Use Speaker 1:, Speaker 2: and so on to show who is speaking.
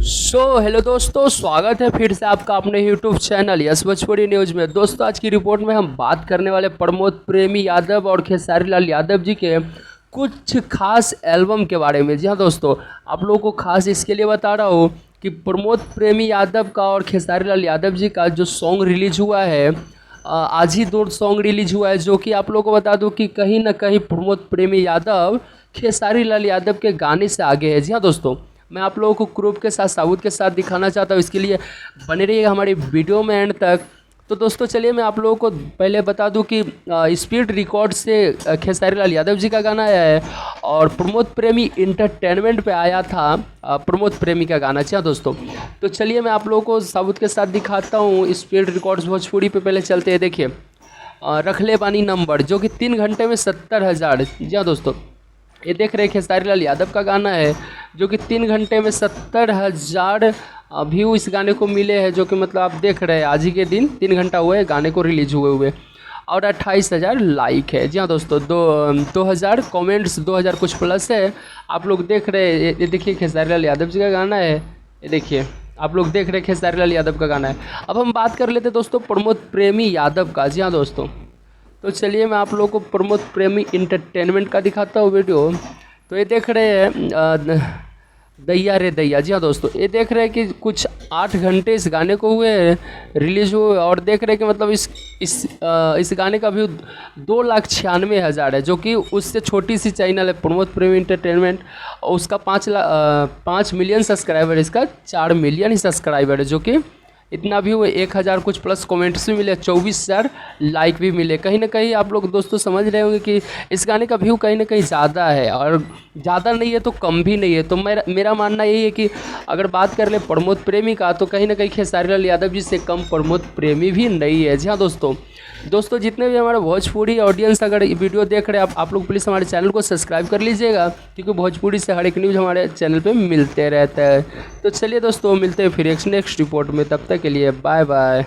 Speaker 1: Hello दोस्तों, स्वागत है फिर से आपका अपने YouTube channel yes Bhojpuri news में। दोस्तों, आज की रिपोर्ट में हम बात करने वाले प्रमोद प्रेमी यादव और खेसारी लाल यादव जी के कुछ खास एल्बम के बारे में। जी हाँ दोस्तों, आप लोगों को खास इसके लिए बता रहा हूँ कि प्रमोद प्रेमी यादव का और खेसारी लाल यादव जी का जो सॉन्ग रिलीज हुआ है, आज ही 2 सॉन्ग रिलीज हुआ है, जो कि आप लोगों को बता दूं कि कहीं ना कहीं प्रमोद प्रेमी यादव खेसारी लाल यादव के गाने से आगे है। जी हाँ दोस्तों, मैं आप लोगों को क्रूप के साथ साबुत के साथ दिखाना चाहता हूँ, इसके लिए बने रहिएगा हमारी वीडियो में एंड तक। तो दोस्तों चलिए मैं आप लोगों को पहले बता दूं कि स्पीड रिकॉर्ड से खेसारी लाल यादव जी का गाना आया है और प्रमोद प्रेमी इंटरटेनमेंट पे आया था प्रमोद प्रेमी का गाना। अच्छा दोस्तों, तो चलिए मैं आप लोगों को साबुत के साथ दिखाता हूँ। स्पीड रिकॉर्ड्स भोजपुरी पे पहले चलते हैं। देखिए, रखले बानी नंबर, जो कि 3 घंटे में 70,000। जी हाँ दोस्तों, ये देख रहे हैं खेसारी लाल यादव का गाना है, जो कि 3 घंटे में 70,000 व्यू इस गाने को मिले हैं, जो कि मतलब आप देख रहे हैं आज ही के दिन 3 घंटा हुए गाने को रिलीज हुए और 28,000 लाइक है। जी हाँ दोस्तों, 2000 कमेंट्स, 2000 कुछ प्लस है। आप लोग देख रहे हैं, ये देखिए खेसारी लाल यादव जी का गाना है। ये देखिए, आप लोग देख रहे हैं खेसारी लाल यादव का गाना है। अब हम बात कर लेते हैं दोस्तों प्रमोद प्रेमी यादव का। जी हाँ दोस्तों, तो चलिए मैं आप लोगों को प्रमोद प्रेमी इंटरटेनमेंट का दिखाता हूँ वीडियो। तो ये देख रहे हैं दैया रे दैया। जी हाँ दोस्तों, ये देख रहे हैं कि कुछ 8 घंटे इस गाने को हुए रिलीज हुए और देख रहे हैं कि मतलब इस गाने का व्यू 2,96,000 है, जो कि उससे छोटी सी चैनल है प्रमोद प्रेमी इंटरटेनमेंट, और उसका 5 मिलियन सब्सक्राइबर, इसका 4 मिलियन ही सब्सक्राइबर है, जो कि इतना व्यू है। 1,000 कुछ प्लस कमेंट्स भी मिले, 24,000 लाइक भी मिले। कहीं ना कहीं आप लोग दोस्तों समझ रहे होंगे कि इस गाने का व्यू कहीं ना कहीं ज़्यादा है, और ज़्यादा नहीं है तो कम भी नहीं है। तो मेरा मानना यही है कि अगर बात कर ले प्रमोद प्रेमी का, तो कहीं ना कहीं खेसारी लाल यादव जी से कम प्रमोद प्रेमी भी नहीं है। जी हाँ दोस्तों, जितने भी हमारे भोजपुरी ऑडियंस अगर वीडियो देख रहे हैं, आप लोग प्लीज़ हमारे चैनल को सब्सक्राइब कर लीजिएगा, क्योंकि भोजपुरी से हर एक न्यूज़ हमारे चैनल पे मिलते रहता है। तो चलिए दोस्तों, मिलते हैं फिर एक नेक्स्ट रिपोर्ट में। तब तक के लिए बाय बाय।